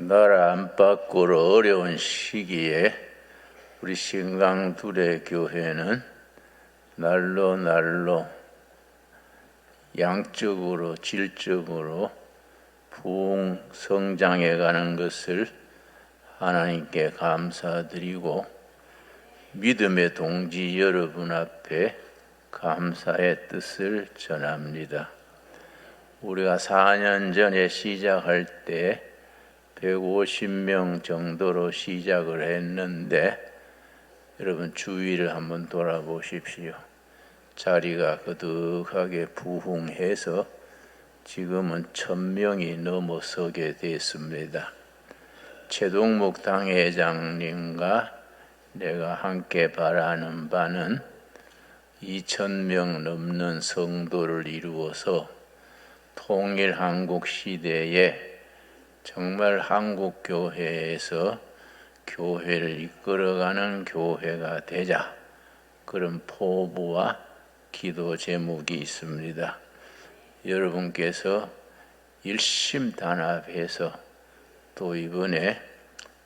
나라 안팎으로 어려운 시기에 우리 신강둘의 교회는 날로 양적으로 질적으로 부흥 성장해 가는 것을 하나님께 감사드리고 믿음의 동지 여러분 앞에 감사의 뜻을 전합니다. 우리가 4년 전에 시작할 때 150명 정도로 시작을 했는데 여러분 주위를 한번 돌아보십시오. 자리가 거득하게 부흥해서 지금은 1000명이 넘어서게 됐습니다. 최동목 당회장님과 내가 함께 바라는 바는 2000명 넘는 성도를 이루어서 통일 한국 시대에 정말 한국 교회에서 교회를 이끌어가는 교회가 되자, 그런 포부와 기도 제목이 있습니다. 여러분께서 일심단합해서 또 이번에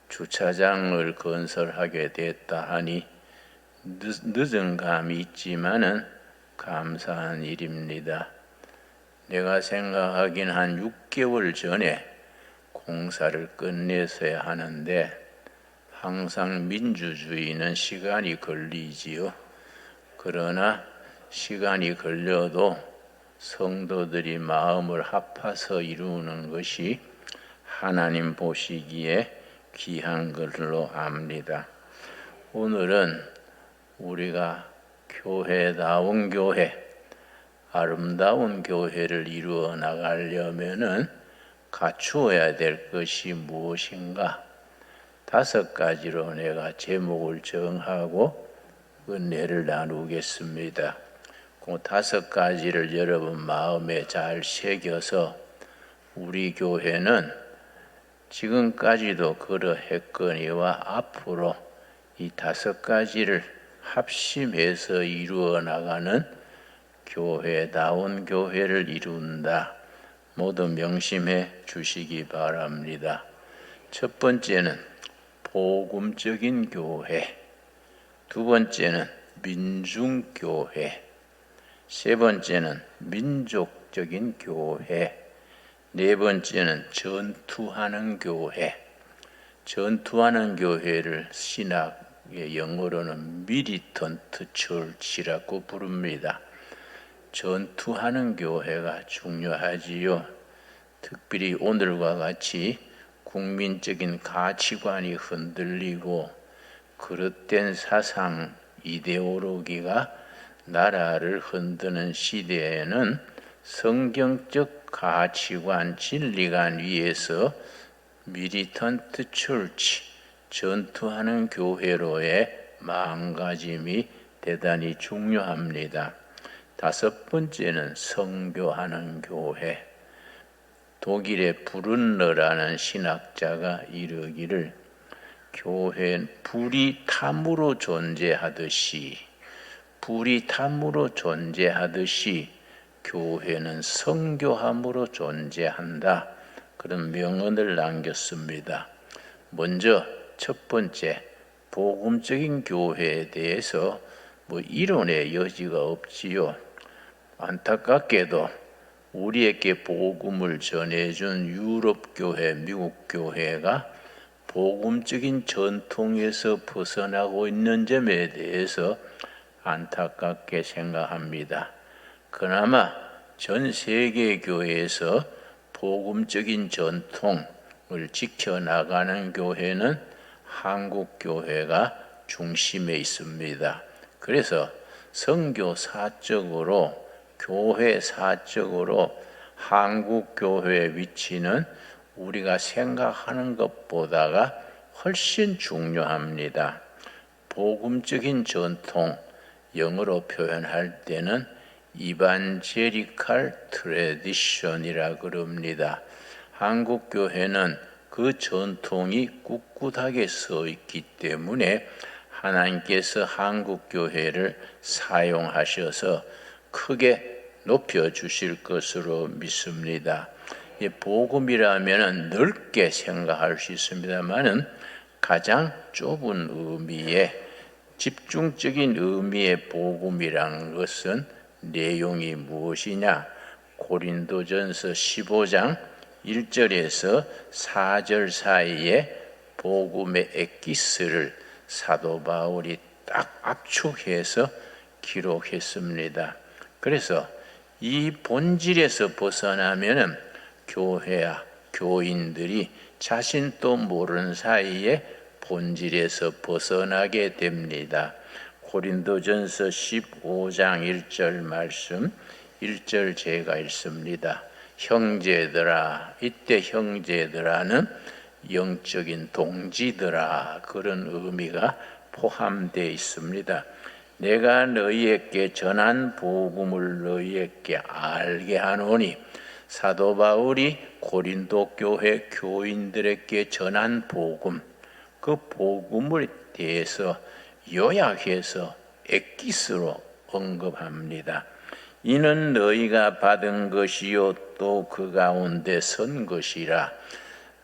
주차장을 건설하게 됐다 하니 늦은 감이 있지만은 감사한 일입니다. 내가 생각하긴 한 6개월 전에 공사를 끝내서야 하는데 항상 민주주의는 시간이 걸리지요. 그러나 시간이 걸려도 성도들이 마음을 합해서 이루는 것이 하나님 보시기에 귀한 걸로 압니다. 오늘은 우리가 교회다운 교회, 아름다운 교회를 이루어 나가려면은 갖추어야 될 것이 무엇인가? 5가지로 내가 제목을 정하고 은혜를 나누겠습니다. 그 5가지를 여러분 마음에 잘 새겨서 우리 교회는 지금까지도 그러했거니와 앞으로 이 5가지를 합심해서 이루어 나가는 교회다운 교회를 이룬다. 모두 명심해 주시기 바랍니다. 첫 번째는 복음적인 교회, 두 번째는 민중교회, 세 번째는 민족적인 교회, 네 번째는 전투하는 교회. 전투하는 교회를 신학의 영어로는 militant church라고 부릅니다. 전투하는 교회가 중요하지요. 특별히 오늘과 같이 국민적인 가치관이 흔들리고 그릇된 사상, 이데올로기가 나라를 흔드는 시대에는 성경적 가치관, 진리관 위에서 militant church, 전투하는 교회로의 마음가짐이 대단히 중요합니다. 5번째는 선교하는 교회. 독일의 브룬너라는 신학자가 이르기를 교회는 불이 탐으로 존재하듯이 교회는 선교함으로 존재한다. 그런 명언을 남겼습니다. 먼저 첫 번째, 복음적인 교회에 대해서 이론의 여지가 없지요. 안타깝게도 우리에게 복음을 전해준 유럽 교회, 미국 교회가 복음적인 전통에서 벗어나고 있는 점에 대해서 안타깝게 생각합니다. 그나마 전 세계 교회에서 복음적인 전통을 지켜나가는 교회는 한국 교회가 중심에 있습니다. 그래서 선교사적으로, 교회사적으로 한국 교회의 위치는 우리가 생각하는 것보다가 훨씬 중요합니다. 복음적인 전통, 영어로 표현할 때는 이반제리칼 트래디션이라 그럽니다. 한국 교회는 그 전통이 꿋꿋하게 서 있기 때문에 하나님께서 한국 교회를 사용하셔서 크게 높여주실 것으로 믿습니다. 복음이라면 넓게 생각할 수 있습니다만은 가장 좁은 의미의 집중적인 의미의 복음이라는 것은 내용이 무엇이냐? 고린도전서 15장 1절에서 4절 사이에 복음의 엑기스를 사도 바울이 딱 압축해서 기록했습니다. 그래서 이 본질에서 벗어나면은 교회와 교인들이 자신도 모르는 사이에 본질에서 벗어나게 됩니다. 고린도전서 15장 1절 말씀 1절 제가 읽습니다. 형제들아, 이때 형제들아는 영적인 동지들아 그런 의미가 포함되어 있습니다. 내가 너희에게 전한 복음을 너희에게 알게 하노니 사도 바울이 고린도 교회 교인들에게 전한 복음, 그 복음을 대해서 요약해서 엑기스로 언급합니다. 이는 너희가 받은 것이요 또 그 가운데 선 것이라.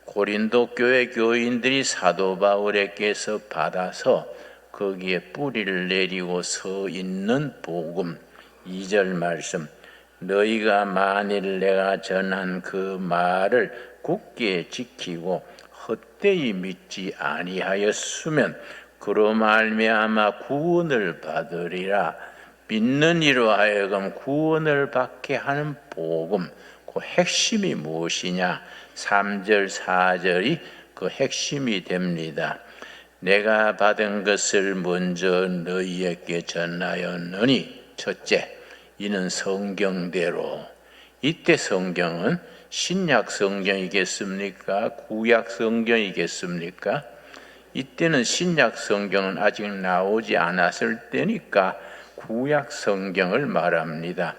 고린도 교회 교인들이 사도 바울에게서 받아서 거기에 뿌리를 내리고 서 있는 복음 2절 말씀, 너희가 만일 내가 전한 그 말을 굳게 지키고 헛되이 믿지 아니하였으면 그로 말미암아 구원을 받으리라. 믿는 이로 하여금 구원을 받게 하는 복음, 그 핵심이 무엇이냐? 3절 4절이 그 핵심이 됩니다. 내가 받은 것을 먼저 너희에게 전하였느니 첫째, 이는 성경대로. 이때 성경은 신약 성경이겠습니까? 구약 성경이겠습니까? 이때는 신약 성경은 아직 나오지 않았을 때니까 구약 성경을 말합니다.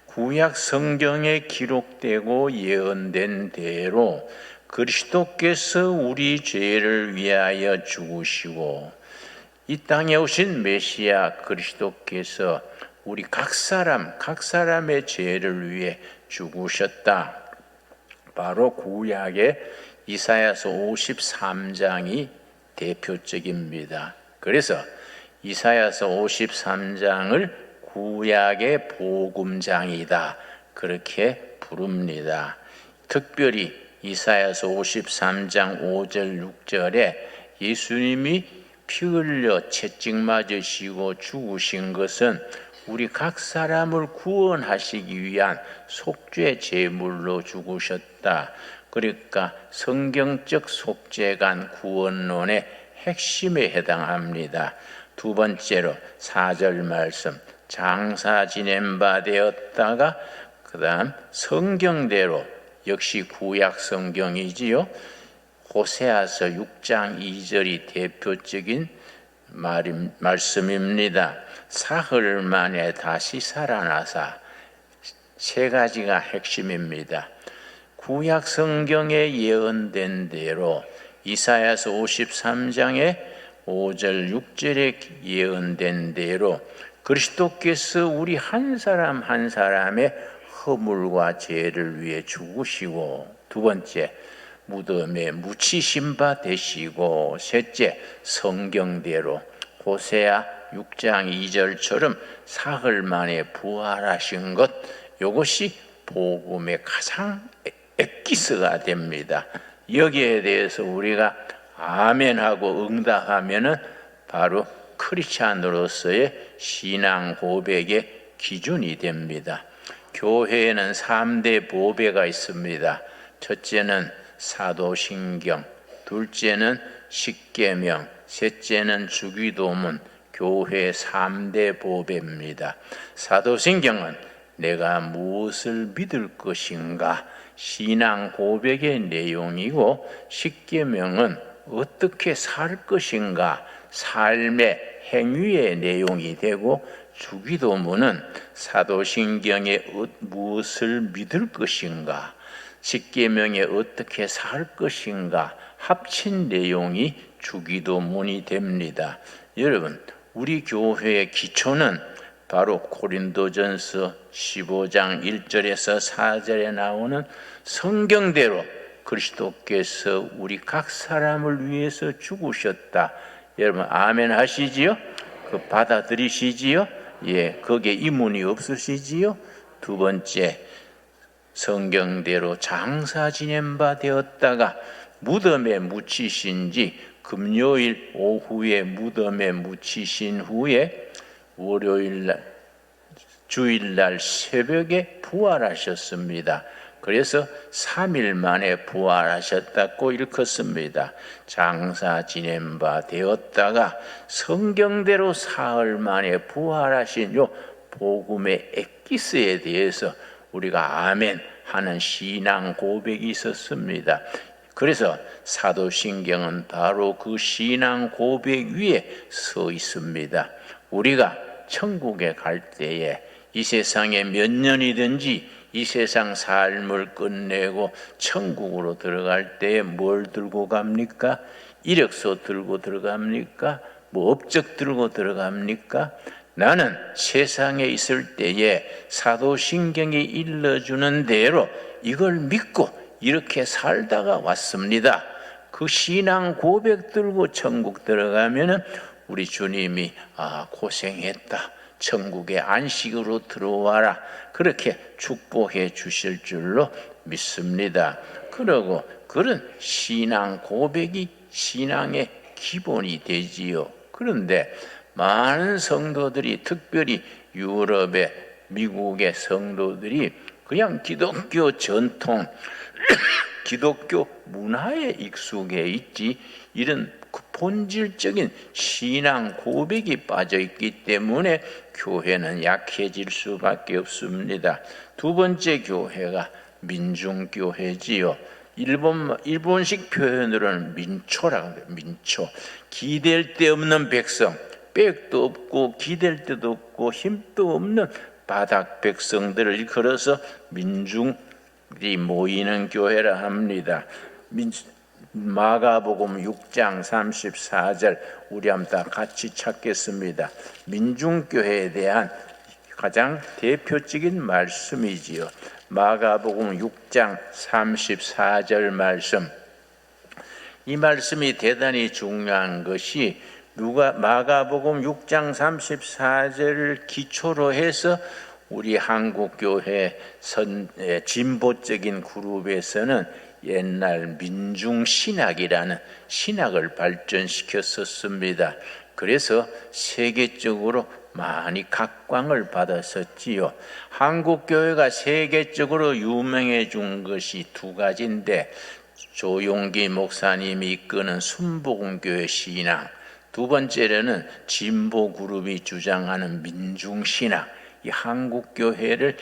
구약 성경에 기록되고 예언된 대로 그리스도께서 우리 죄를 위하여 죽으시고 이 땅에 오신 메시아 그리스도께서 우리 각 사람의 죄를 위해 죽으셨다. 바로 구약의 이사야서 53장이 대표적입니다. 그래서 이사야서 53장을 구약의 복음장이다 그렇게 부릅니다. 특별히 이사야서 53장 5절 6절에 예수님이 피 흘려 채찍 맞으시고 죽으신 것은 우리 각 사람을 구원하시기 위한 속죄 제물로 죽으셨다. 그러니까 성경적 속죄간 구원론의 핵심에 해당합니다. 두 번째로 4절 말씀, 장사 지낸 바 되었다가 그 다음 성경대로 역시 구약 성경이지요. 호세아서 6장 2절이 대표적인 말씀입니다. 사흘 만에 다시 살아나사. 세 가지가 핵심입니다. 구약 성경에 예언된 대로 이사야서 53장에 5절 6절에 예언된 대로 그리스도께서 우리 한 사람 한 사람의 허물과 죄를 위해 죽으시고, 두 번째 무덤에 묻히신 바 되시고, 셋째 성경대로 호세아 6장 2절처럼 사흘 만에 부활하신 것, 이것이 복음의 가장 엑기스가 됩니다. 여기에 대해서 우리가 아멘하고 응답하면은 바로 크리스찬으로서의 신앙 고백의 기준이 됩니다. 교회에는 3대 보배가 있습니다. 첫째는 사도신경, 둘째는 십계명, 셋째는 주기도문, 교회 3대 보배입니다. 사도신경은 내가 무엇을 믿을 것인가, 신앙 고백의 내용이고, 십계명은 어떻게 살 것인가, 삶의 행위의 내용이 되고, 주기도문은 사도신경에 무엇을 믿을 것인가, 십계명에 어떻게 살 것인가 합친 내용이 주기도문이 됩니다. 여러분, 우리 교회의 기초는 바로 고린도전서 15장 1절에서 4절에 나오는 성경대로 그리스도께서 우리 각 사람을 위해서 죽으셨다. 여러분 아멘 하시지요? 그 받아들이시지요? 예, 거기에 이문이 없으시지요? 두 번째, 성경대로 장사 지낸 바 되었다가 무덤에 묻히신 지 금요일 오후에 무덤에 묻히신 후에 월요일날 주일날 새벽에 부활하셨습니다. 그래서 3일 만에 부활하셨다고 일컫습니다. 장사 지낸 바 되었다가 성경대로 사흘 만에 부활하신 요 복음의 엑기스에 대해서 우리가 아멘 하는 신앙 고백이 있었습니다. 그래서 사도신경은 바로 그 신앙 고백 위에 서 있습니다. 우리가 천국에 갈 때에 이 세상에 몇 년이든지 이 세상 삶을 끝내고 천국으로 들어갈 때에 뭘 들고 갑니까? 이력서 들고 들어갑니까? 뭐 업적 들고 들어갑니까? 나는 세상에 있을 때에 사도신경이 일러주는 대로 이걸 믿고 이렇게 살다가 왔습니다. 그 신앙 고백 들고 천국 들어가면은 우리 주님이 고생했다. 천국의 안식으로 들어와라. 그렇게 축복해 주실 줄로 믿습니다. 그러고 그런 신앙 고백이 신앙의 기본이 되지요. 그런데 많은 성도들이 특별히 유럽의 미국의 성도들이 그냥 기독교 전통 기독교 문화에 익숙해 있지 이런 본질적인 신앙 고백이 빠져 있기 때문에 교회는 약해질 수밖에 없습니다. 두 번째 교회가 민중교회지요. 일본식 표현으로는 민초라고 해요. 민초. 기댈 데 없는 백성, 백도 없고 기댈 데도 없고 힘도 없는 바닥 백성들을 일컬어서 민중이 모이는 교회라 합니다. 마가복음 6장 34절 우리 한번 다 같이 찾겠습니다. 민중교회에 대한 가장 대표적인 말씀이지요. 마가복음 6장 34절 말씀. 이 말씀이 대단히 중요한 것이 마가복음 6장 34절을 기초로 해서 우리 한국교회 진보적인 그룹에서는 옛날 민중신학이라는 신학을 발전시켰었습니다. 그래서 세계적으로 많이 각광을 받았었지요. 한국교회가 세계적으로 유명해진 것이 두 가지인데 조용기 목사님이 이끄는 순복음교회 신앙, 두 번째로는 진보그룹이 주장하는 민중신학, 이 한국교회를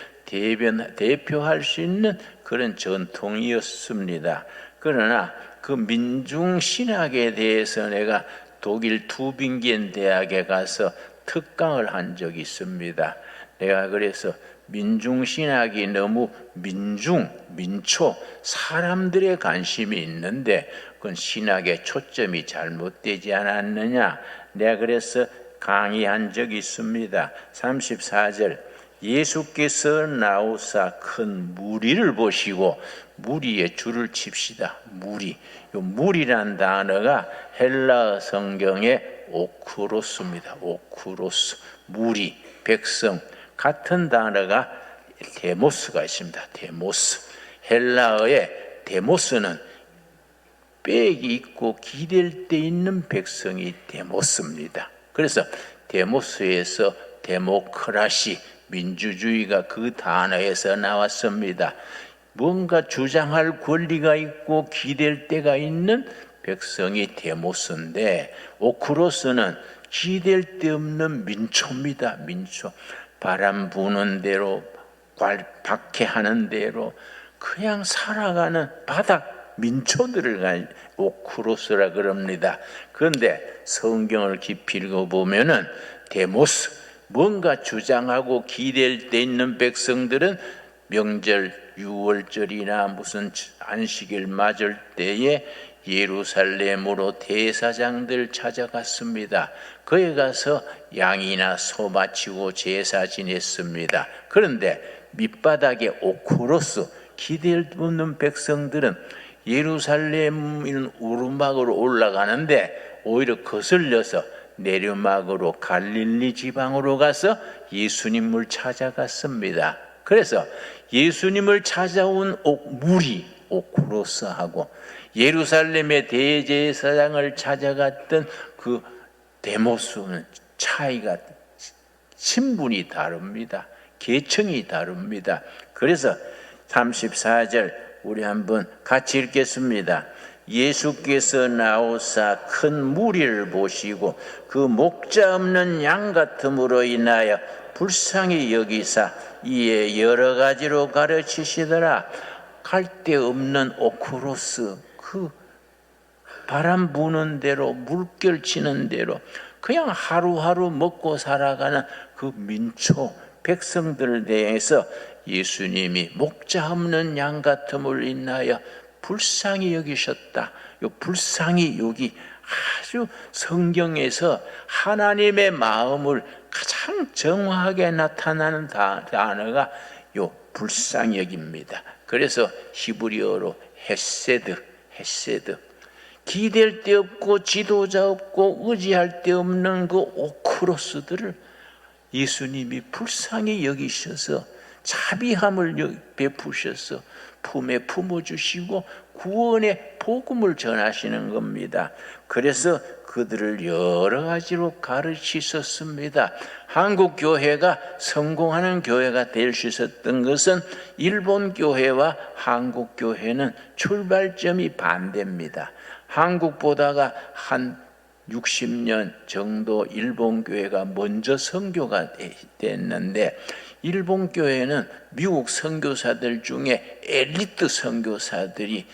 대표할 수 있는 그런 전통이었습니다. 그러나 그 민중신학에 대해서 내가 독일 투빙겐 대학에 가서 특강을 한 적이 있습니다. 내가 그래서 민중신학이 너무 민초, 사람들의 관심이 있는데 그건 신학의 초점이 잘못되지 않았느냐. 내가 그래서 강의한 적이 있습니다. 34절 예수께서 나오사 큰 무리를 보시고 무리에 줄을 칩시다. 무리. 요 무리란 단어가 헬라어 성경의 오크로스입니다. 오크로스. 무리, 백성. 같은 단어가 데모스가 있습니다. 데모스. 헬라어의 데모스는 빽이 있고 기댈 데 있는 백성이 데모스입니다. 그래서 데모스에서 데모크라시, 민주주의가 그 단어에서 나왔습니다. 뭔가 주장할 권리가 있고 기댈 데가 있는 백성이 데모스인데 오크로스는 기댈 데 없는 민초입니다. 민초. 바람 부는 대로 박해하는 대로 그냥 살아가는 바닥 민초들을 오크로스라 그럽니다. 그런데 성경을 깊이 읽어보면은 데모스, 뭔가 주장하고 기댈 데 있는 백성들은 명절 6월절이나 무슨 안식일 맞을 때에 예루살렘으로 대사장들 찾아갔습니다. 거기 가서 양이나 소 바치고 제사 지냈습니다. 그런데 밑바닥에 오크로스, 기댈 없는 백성들은 예루살렘 있는 오르막으로 올라가는데 오히려 거슬려서 내리막으로 갈릴리 지방으로 가서 예수님을 찾아갔습니다. 그래서 예수님을 찾아온 무리 오크로스하고 예루살렘의 대제사장을 찾아갔던 그 데모스는 차이가, 신분이 다릅니다. 계층이 다릅니다. 그래서 34절 우리 한번 같이 읽겠습니다. 예수께서 나오사 큰 무리를 보시고 그 목자 없는 양 같음으로 인하여 불쌍히 여기사 이에 여러 가지로 가르치시더라. 갈 데 없는 오크로스, 그 바람 부는 대로 물결 치는 대로 그냥 하루하루 먹고 살아가는 그 민초 백성들에 대해서 예수님이 목자 없는 양 같음을 인하여 불쌍히 여기셨다. 이 불쌍히 여기 아주 성경에서 하나님의 마음을 가장 정확하게 나타나는 단어가 이 불쌍히 여깁니다. 그래서 히브리어로 헤세드. 기댈 데 없고 지도자 없고 의지할 데 없는 그 오크로스들을 예수님이 불쌍히 여기셔서 자비함을 베푸셔서 품에 품어주시고 구원의 복음을 전하시는 겁니다. 그래서 그들을 여러 가지로 가르치셨습니다. 한국 교회가 성공하는 교회가 될 수 있었던 것은 일본 교회와 한국 교회는 출발점이 반대입니다. 한국보다가 한 60년 정도 일본 교회가 먼저 선교가 됐는데 일본 교회는 미국 선교사들 중에 엘리트 선교사들이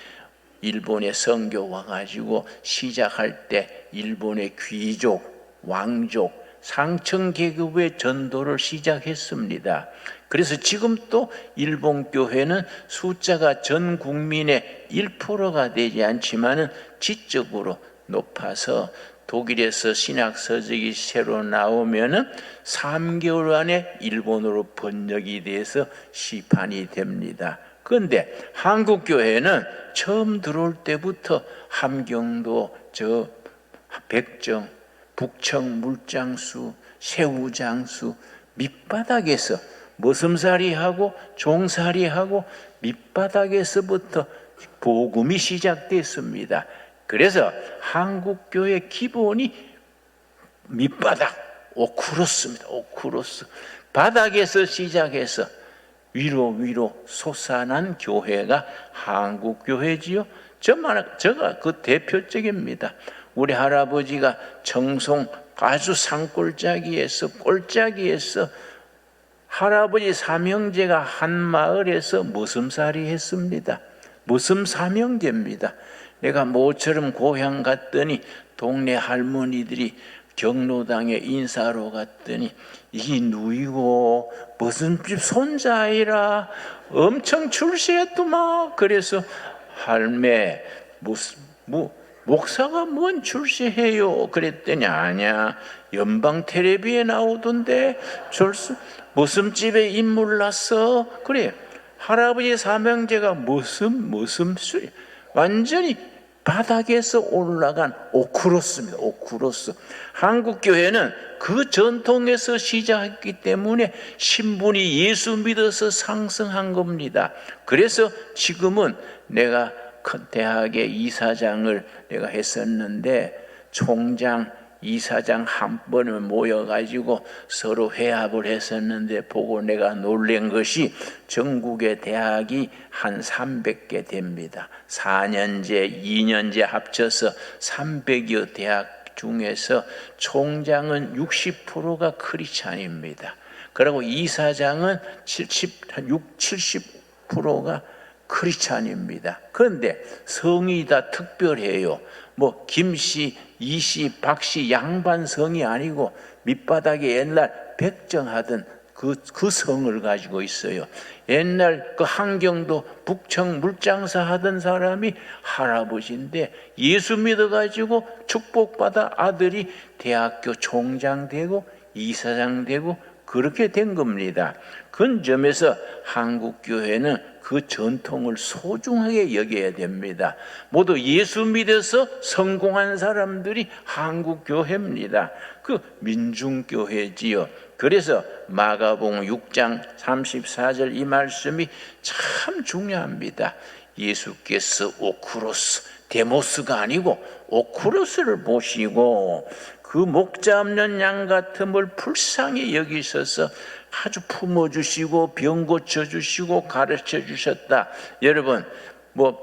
일본에 선교 와가지고 시작할 때 일본의 귀족, 왕족, 상층 계급의 전도를 시작했습니다. 그래서 지금 또 일본 교회는 숫자가 전 국민의 1%가 되지 않지만은 지적으로 높아서 독일에서 신학 서적이 새로 나오면은 3개월 안에 일본어로 번역이 돼서 시판이 됩니다. 그런데 한국 교회는 처음 들어올 때부터 함경도, 백정, 북청 물장수, 새우장수 밑바닥에서 머슴살이하고 종살이하고 밑바닥에서부터 복음이 시작됐습니다. 그래서 한국교회 기본이 밑바닥, 오크로스입니다. 오크로스. 바닥에서 시작해서 위로 솟아난 교회가 한국교회지요. 저가 그 대표적입니다. 우리 할아버지가 청송 아주 산골짜기에서 꼴짜기에서 할아버지 삼형제가 한 마을에서 머슴살이 했습니다. 머슴 삼형제입니다. 내가 모처럼 고향 갔더니 동네 할머니들이 경로당에 인사로 갔더니 이 누이고 무슨 집 손자이라 엄청 출세했더만. 그래서 할매 목사가 뭔 출세해요? 그랬더니 아니야, 연방 텔레비에 나오던데 무슨 집에 인물 났어? 그래, 할아버지 삼형제가 무슨 완전히 바닥에서 올라간 오크로스입니다. 오크로스. 한국교회는 그 전통에서 시작했기 때문에 신분이 예수 믿어서 상승한 겁니다. 그래서 지금은 내가 대학의 이사장을 내가 했었는데 총장, 이사장 한 번을 모여가지고 서로 회합을 했었는데 보고 내가 놀란 것이 전국의 대학이 한 300개 됩니다. 4년제, 2년제 합쳐서 300여 대학 중에서 총장은 60%가 크리스찬입니다. 그리고 이사장은 70%가 크리스찬입니다. 그런데 성이 다 특별해요. 뭐 김씨, 이씨, 박씨, 양반 성이 아니고 밑바닥에 옛날 백정하던 그 성을 가지고 있어요. 옛날 그 한경도 북청 물장사 하던 사람이 할아버지인데 예수 믿어가지고 축복받아 아들이 대학교 총장 되고 이사장 되고 그렇게 된 겁니다. 그런 점에서 한국교회는 그 전통을 소중하게 여겨야 됩니다. 모두 예수 믿어서 성공한 사람들이 한국교회입니다. 그 민중교회지요. 그래서 마가복음 6장 34절 이 말씀이 참 중요합니다. 예수께서 오크로스, 데모스가 아니고 오크로스를 보시고 그 목자 없는 양 같음을 불쌍히 여기셔서 아주 품어주시고 병 고쳐주시고 가르쳐 주셨다. 여러분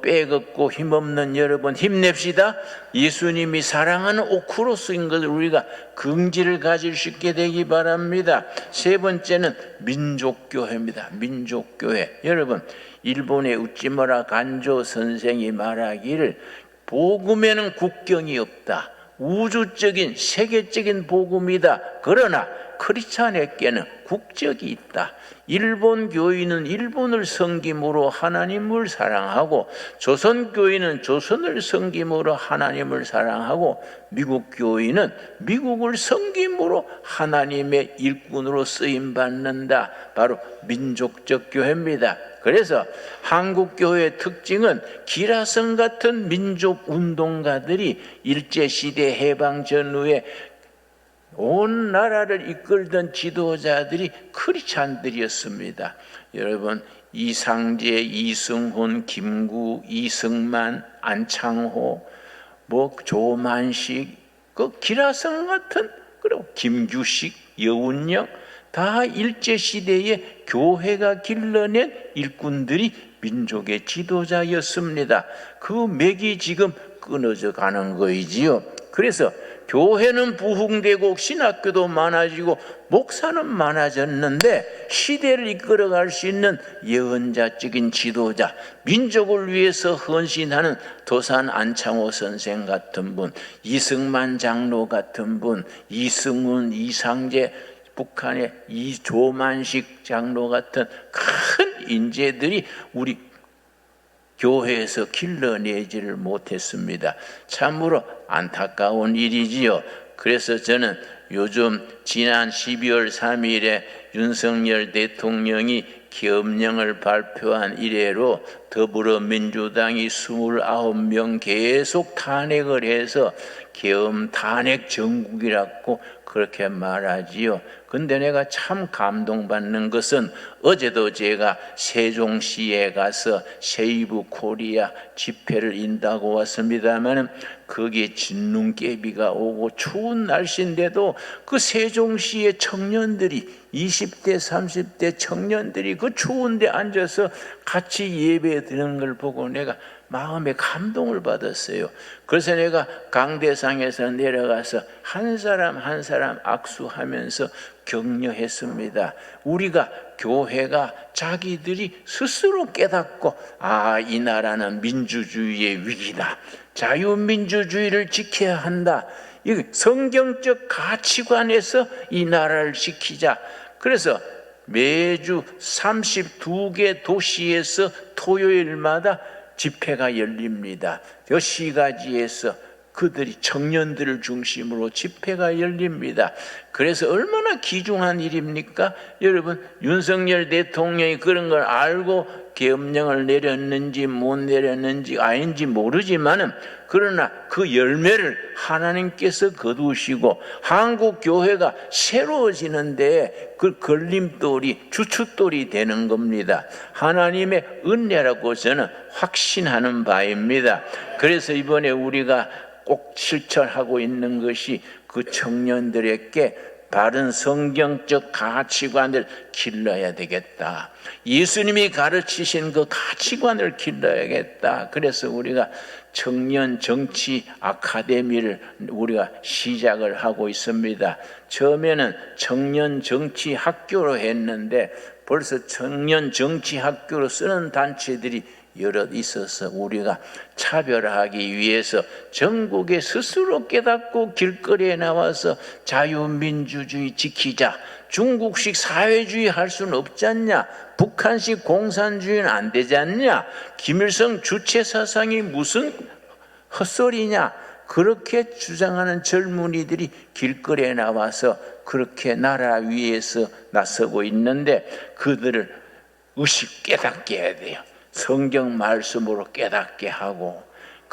빼걷고 힘없는 여러분 힘냅시다. 예수님이 사랑하는 오크로스인 것을 우리가 긍지를 가질 수 있게 되기 바랍니다. 세 번째는 민족교회입니다. 민족교회. 여러분 일본의 우찌무라 간조 선생이 말하기를 복음에는 국경이 없다. 우주적인 세계적인 복음이다. 그러나 크리스찬에게는 국적이 있다. 일본 교인은 일본을 섬김으로 하나님을 사랑하고 조선 교인은 조선을 섬김으로 하나님을 사랑하고 미국 교인은 미국을 섬김으로 하나님의 일꾼으로 쓰임 받는다. 바로 민족적 교회입니다. 그래서 한국 교회의 특징은 기라성 같은 민족 운동가들이 일제시대 해방 전후에 온 나라를 이끌던 지도자들이 크리스찬들이었습니다. 여러분 이상제, 이승훈, 김구, 이승만, 안창호, 조만식, 그 기라성 같은 그리고 김규식, 여운영 다 일제시대에 교회가 길러낸 일꾼들이 민족의 지도자였습니다. 그 맥이 지금 끊어져 가는 거이지요. 그래서 교회는 부흥되고 신학교도 많아지고 목사는 많아졌는데 시대를 이끌어갈 수 있는 예언자적인 지도자, 민족을 위해서 헌신하는 도산 안창호 선생 같은 분, 이승만 장로 같은 분, 이승훈, 이상제, 북한의 조만식 장로 같은 큰 인재들이 우리 교회에서 길러내지를 못했습니다. 참으로 안타까운 일이지요. 그래서 저는 요즘 지난 12월 3일에 윤석열 대통령이 계엄령을 발표한 이래로 더불어민주당이 29명 계속 탄핵을 해서 계엄 탄핵 정국이라고 그렇게 말하지요. 근데 내가 참 감동받는 것은 어제도 제가 세종시에 가서 세이브 코리아 집회를 인다고 왔습니다만 거기에 진눈깨비가 오고 추운 날씨인데도 그 세종시의 청년들이 20대 30대 청년들이 그 추운데 앉아서 같이 예배 드리는 걸 보고 내가 마음에 감동을 받았어요. 그래서 내가 강대상에서 내려가서 한 사람 한 사람 악수하면서 격려했습니다. 우리가 교회가 자기들이 스스로 깨닫고 이 나라는 민주주의의 위기다. 자유민주주의를 지켜야 한다. 이 성경적 가치관에서 이 나라를 지키자. 그래서 매주 32개 도시에서 토요일마다 집회가 열립니다. 여시가지에서 그들이 청년들을 중심으로 집회가 열립니다. 그래서 얼마나 귀중한 일입니까? 여러분 윤석열 대통령이 그런 걸 알고 계엄령을 내렸는지 못 내렸는지 아닌지 모르지만은 그러나 그 열매를 하나님께서 거두시고 한국 교회가 새로워지는데 그 걸림돌이 주춧돌이 되는 겁니다. 하나님의 은혜라고 저는 확신하는 바입니다. 그래서 이번에 우리가 꼭 실천하고 있는 것이 그 청년들에게 바른 성경적 가치관을 길러야 되겠다. 예수님이 가르치신 그 가치관을 길러야겠다. 그래서 우리가 청년 정치 아카데미를 우리가 시작을 하고 있습니다. 처음에는 청년 정치 학교로 했는데 벌써 청년 정치 학교로 쓰는 단체들이 여럿 있어서 우리가 차별하기 위해서 전국에 스스로 깨닫고 길거리에 나와서 자유민주주의 지키자, 중국식 사회주의 할 수는 없지 않냐? 북한식 공산주의는 안 되지 않냐? 김일성 주체 사상이 무슨 헛소리냐? 그렇게 주장하는 젊은이들이 길거리에 나와서 그렇게 나라 위에서 나서고 있는데 그들을 의식 깨닫게 해야 돼요. 성경 말씀으로 깨닫게 하고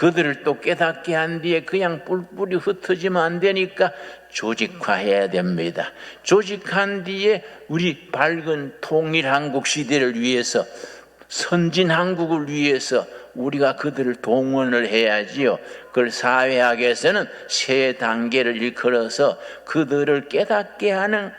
그들을 또 깨닫게 한 뒤에 그냥 뿔뿔이 흩어지면 안 되니까 조직화해야 됩니다. 조직한 뒤에 우리 밝은 통일한국 시대를 위해서 선진한국을 위해서 우리가 그들을 동원을 해야지요. 그걸 사회학에서는 세 단계를 일컬어서 그들을 깨닫게 하는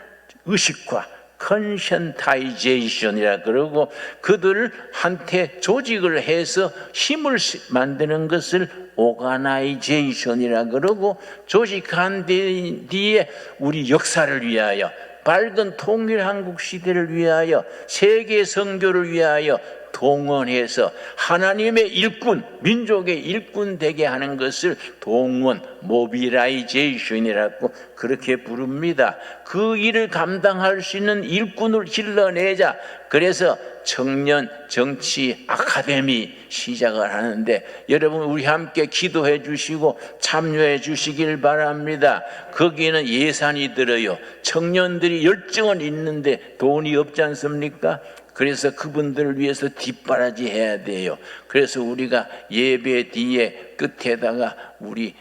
의식화, 컨션타이제이션이라 그러고 그들을 한테 조직을 해서 힘을 만드는 것을 오가나이제이션이라 그러고 조직한 뒤에 우리 역사를 위하여 밝은 통일한국 시대를 위하여 세계 선교를 위하여 동원해서 하나님의 일꾼, 민족의 일꾼 되게 하는 것을 동원, 모빌라이제이션이라고 그렇게 부릅니다. 그 일을 감당할 수 있는 일꾼을 길러내자. 그래서 청년 정치 아카데미 시작을 하는데 여러분 우리 함께 기도해 주시고 참여해 주시길 바랍니다. 거기에는 예산이 들어요. 청년들이 열정은 있는데 돈이 없지 않습니까? 그래서 그분들을 위해서 뒷바라지 해야 돼요. 그래서 우리가 예배 뒤에 끝에다가 우리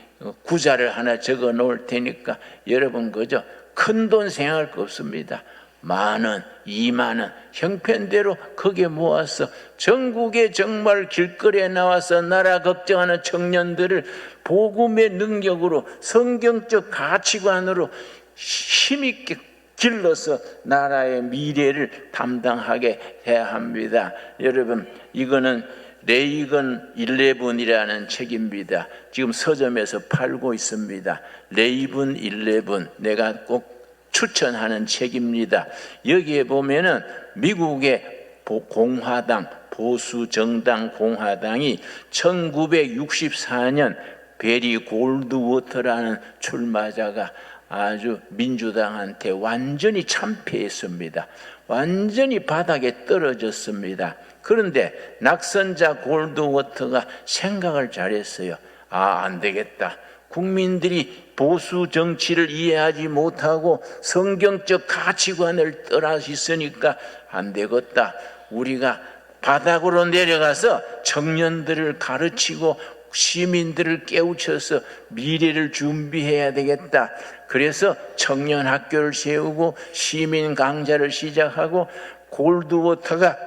구자를 하나 적어 놓을 테니까 여러분 그저 큰 돈 생각할 거 없습니다. 10,000원, 20,000원 형편대로 거기에 모아서 전국에 정말 길거리에 나와서 나라 걱정하는 청년들을 복음의 능력으로 성경적 가치관으로 힘있게 길러서 나라의 미래를 담당하게 해야 합니다. 여러분 이거는 레이건 11이라는 책입니다. 지금 서점에서 팔고 있습니다. 레이건 11 내가 꼭 추천하는 책입니다. 여기에 보면은 미국의 공화당 보수 정당 공화당이 1964년 베리 골드워터라는 출마자가 아주 민주당한테 완전히 참패했습니다. 완전히 바닥에 떨어졌습니다. 그런데 낙선자 골드워터가 생각을 잘했어요. 안 되겠다. 국민들이 보수 정치를 이해하지 못하고 성경적 가치관을 떠나서 있으니까 안 되겠다. 우리가 바닥으로 내려가서 청년들을 가르치고 시민들을 깨우쳐서 미래를 준비해야 되겠다. 그래서 청년 학교를 세우고 시민 강좌를 시작하고 골드워터가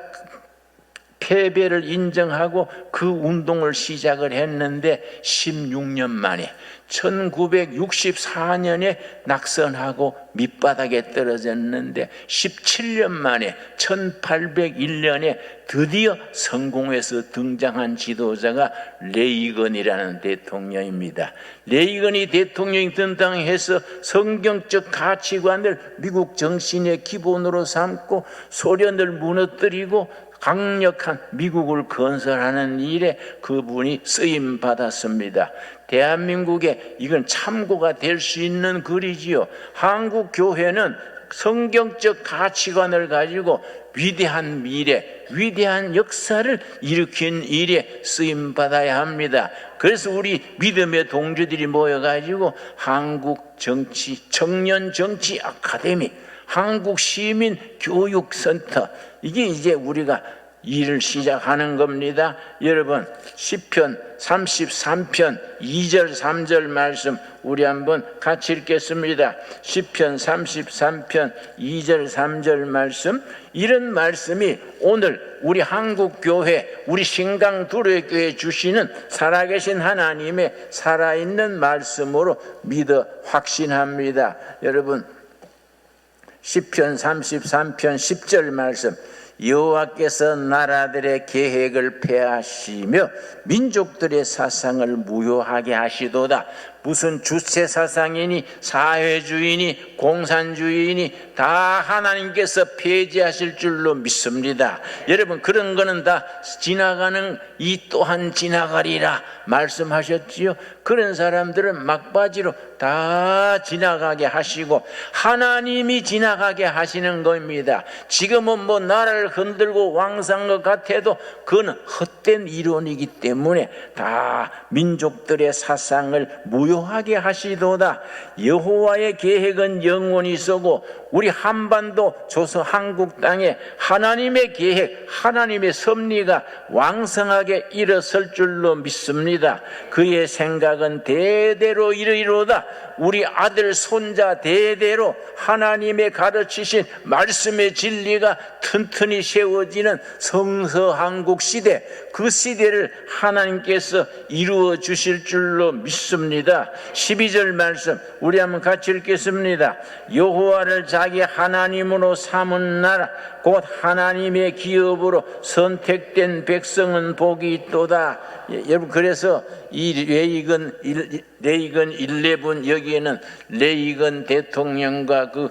패배를 인정하고 그 운동을 시작을 했는데 16년 만에 1964년에 낙선하고 밑바닥에 떨어졌는데 17년 만에 1801년에 드디어 성공해서 등장한 지도자가 레이건이라는 대통령입니다. 레이건이 대통령이 등장해서 성경적 가치관을 미국 정신의 기본으로 삼고 소련을 무너뜨리고 강력한 미국을 건설하는 일에 그분이 쓰임 받았습니다. 대한민국에 이건 참고가 될 수 있는 글이지요. 한국 교회는 성경적 가치관을 가지고 위대한 미래, 위대한 역사를 일으킨 일에 쓰임 받아야 합니다. 그래서 우리 믿음의 동지들이 모여가지고 한국 정치, 청년 정치 아카데미, 한국 시민 교육센터 이게 이제 우리가 일을 시작하는 겁니다. 여러분 시편 33편 2절 3절 말씀 우리 한번 같이 읽겠습니다. 시편 33편 2절 3절 말씀 이런 말씀이 오늘 우리 한국교회 우리 신강두레교회 주시는 살아계신 하나님의 살아있는 말씀으로 믿어 확신합니다. 여러분 시편 33편 10절 말씀 여호와께서 나라들의 계획을 폐하시며 민족들의 사상을 무효하게 하시도다. 무슨 주체 사상이니 사회주의니 공산주의니 다 하나님께서 폐지하실 줄로 믿습니다. 여러분, 그런 거는 다 지나가는 이 또한 지나가리라 말씀하셨지요. 그런 사람들은 막바지로 다 지나가게 하시고 하나님이 지나가게 하시는 겁니다. 지금은 뭐 나라를 흔들고 왕성한 것 같아도 그건 헛된 이론이기 때문에 다 민족들의 사상을 무효하게 하시도다. 여호와의 계획은 영원히 서고 우리 한반도 조선 한국 땅에 하나님의 계획, 하나님의 섭리가 왕성하게 일어설 줄로 믿습니다. 그의 생각은 대대로 이르리로다. 우리 아들 손자 대대로 하나님의 가르치신 말씀의 진리가 튼튼히 세워지는 성서한국 시대, 그 시대를 하나님께서 이루어 주실 줄로 믿습니다. 12절 말씀 우리 한번 같이 읽겠습니다. 여호와를 자기 하나님으로 삼은 나라 곧 하나님의 기업으로 선택된 백성은 복이 있도다. 여러분, 그래서 이 레이건 11 여기에는 레이건 대통령과 그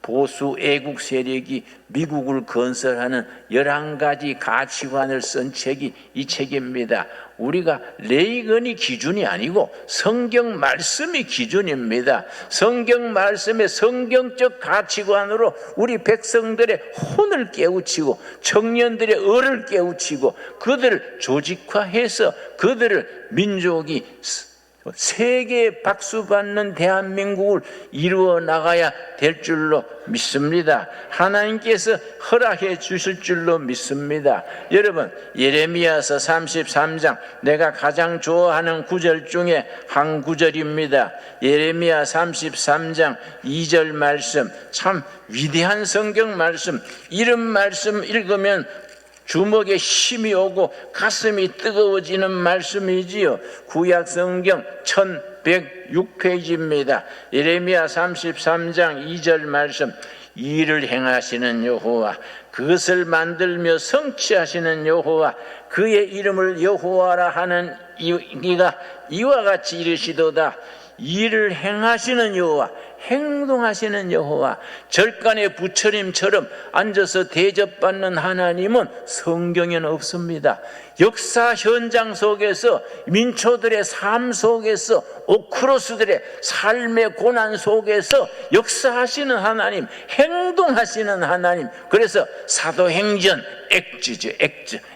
보수 애국 세력이 미국을 건설하는 11가지 가치관을 쓴 책이 이 책입니다. 우리가 레이건이 기준이 아니고 성경 말씀이 기준입니다. 성경 말씀의 성경적 가치관으로 우리 백성들의 혼을 깨우치고 청년들의 얼을 깨우치고 그들을 조직화해서 그들을 민족이 세계에 박수받는 대한민국을 이루어 나가야 될 줄로 믿습니다. 하나님께서 허락해 주실 줄로 믿습니다. 여러분, 예레미야서 33장 내가 가장 좋아하는 구절 중에 한 구절입니다. 예레미야 33장 2절 말씀, 참 위대한 성경 말씀. 이런 말씀 읽으면 주먹에 힘이 오고 가슴이 뜨거워지는 말씀이지요. 구약성경 1106페이지입니다. 예레미야 33장 2절 말씀. 일을 행하시는 여호와, 그것을 만들며 성취하시는 여호와, 그의 이름을 여호와라 하는 이가 이와 같이 이르시도다. 일을 행하시는 여호와, 행동하시는 여호와, 절간의 부처님처럼 앉아서 대접받는 하나님은 성경에는 없습니다. 역사 현장 속에서 민초들의 삶 속에서 오크로스들의 삶의 고난 속에서 역사하시는 하나님, 행동하시는 하나님. 그래서 사도행전 액트죠.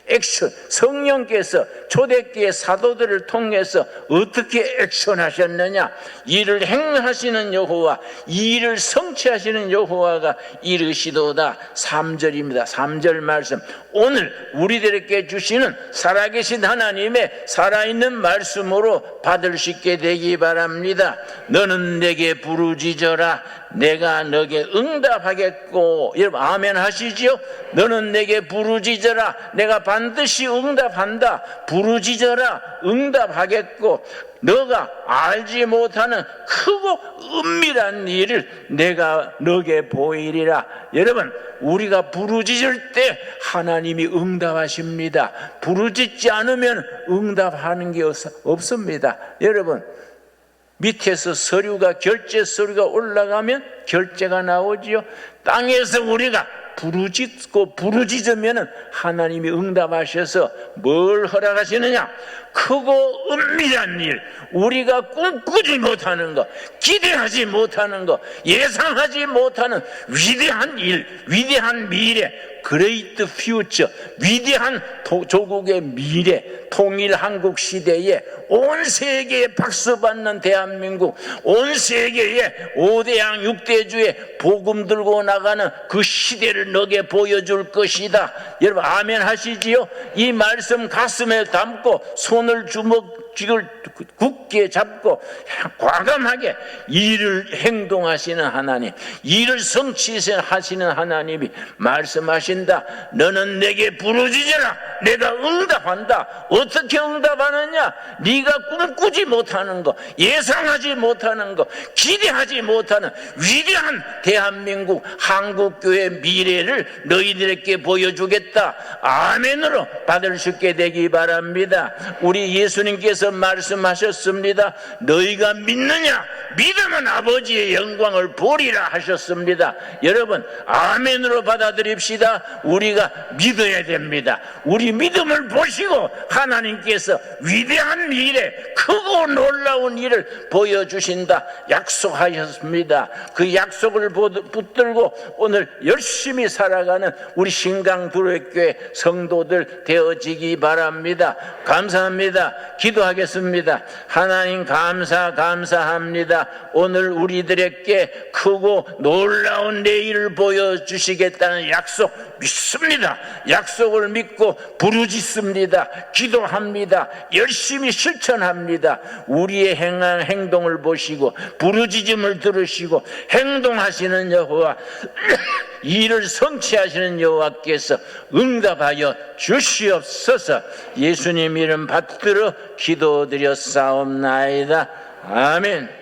액션. 성령께서 초대기의 사도들을 통해서 어떻게 액션하셨느냐. 일을 행하시는 여호와, 이 일을 성취하시는 여호와가 이르시도다. 3절입니다. 3절 말씀. 오늘 우리들에게 주시는 살아계신 하나님의 살아있는 말씀으로 받을 수 있게 되기 바랍니다. 너는 내게 부르짖어라, 내가 너에게 응답하겠고. 여러분 아멘 하시지요? 너는 내게 부르짖어라, 내가 반드시 응답한다. 부르짖어라, 응답하겠고. 너가 알지 못하는 크고 은밀한 일을 내가 너에게 보이리라. 여러분, 우리가 부르짖을 때 하나님이 응답하십니다. 부르짖지 않으면 응답하는 게 없습니다. 여러분, 밑에서 서류가, 결제 서류가 올라가면 결제가 나오지요. 땅에서 우리가 부르짖으면 하나님이 응답하셔서 뭘 허락하시느냐? 크고 은밀한 일, 우리가 꿈꾸지 못하는 것, 기대하지 못하는 것, 예상하지 못하는 위대한 일, 위대한 미래, 그레이트 퓨처, 위대한 조국의 미래, 통일 한국 시대에 온 세계에 박수받는 대한민국, 온 세계에 5대양 6대주의 복음 들고 나가는 그 시대를 너게 보여줄 것이다. 여러분 아멘 하시지요? 이 말씀 가슴에 담고 손을 주먹쥐를 굳게 잡고 과감하게 일을 행동하시는 하나님, 일을 성취하시는 하나님이 말씀하신 주신다. 너는 내게 부르짖으라. 내가 응답한다. 어떻게 응답하느냐? 네가 꿈꾸지 못하는 거, 예상하지 못하는 거, 기대하지 못하는 위대한 대한민국 한국교회 미래를 너희들에게 보여주겠다. 아멘으로 받을 수 있게 되기 바랍니다. 우리 예수님께서 말씀하셨습니다. 너희가 믿느냐? 믿으면 아버지의 영광을 보리라 하셨습니다. 여러분, 아멘으로 받아들입시다. 우리가 믿어야 됩니다. 우리 믿음을 보시고 하나님께서 위대한 미래, 크고 놀라운 일을 보여주신다 약속하셨습니다. 그 약속을 붙들고 오늘 열심히 살아가는 우리 신강두레교회 성도들 되어지기 바랍니다. 감사합니다. 기도하겠습니다. 하나님 감사합니다. 오늘 우리들에게 크고 놀라운 내일을 보여주시겠다는 약속 믿습니다. 약속을 믿고 부르짖습니다. 기도합니다. 열심히 실천합니다. 우리의 행동을 보시고 부르짖음을 들으시고 행동하시는 여호와, 일을 성취하시는 여호와께서 응답하여 주시옵소서. 예수님 이름 받들어 기도드렸사옵나이다. 아멘.